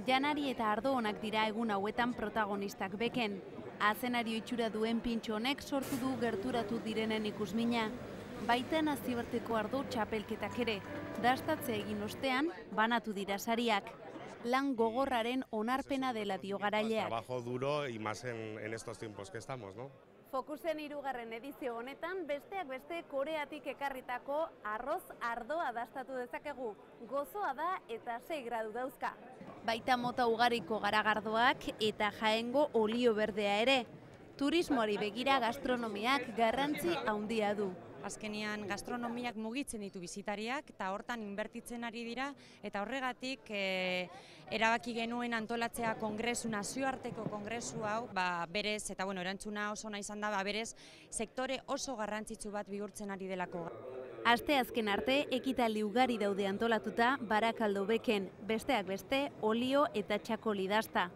Janari eta ardo onak dira egun hauetan protagonistak beken. Azenario itxura duen pintxo honek sortu du gerturatu direnen ikusmina. Baita nazioarteko ardo txapelketak ere, dastatze egin ostean banatu dira sariak. Lan gogorraren onarpena dela dio garaileak. Trabajo duro y más en estos tiempos que estamos, ¿no? Fokusen 3. edizio honetan besteak beste Koreatik ekarritako arroz ardoa dastatu dezakegu. Gozoa da eta 6 gradu dauzka. Baita mota ugariko garagardoak eta Jaengo olio berdea ere. Turismoari begira gastronomiak garrantzi handia du. Azkenean gastronomiak mugitzen ditu bisitariak eta hortan inbertitzen ari dira eta horregatik erabaki genuen antolatzea nazioarteko kongresu hau, berez eta erantzuna oso ona izan da, berez sektore oso garrantzitsu bat bihurtzen ari delako. Asteazken arte ekitaldi ugari daude antolatuta Barakaldo beken, besteak beste olio eta txakoli dasta.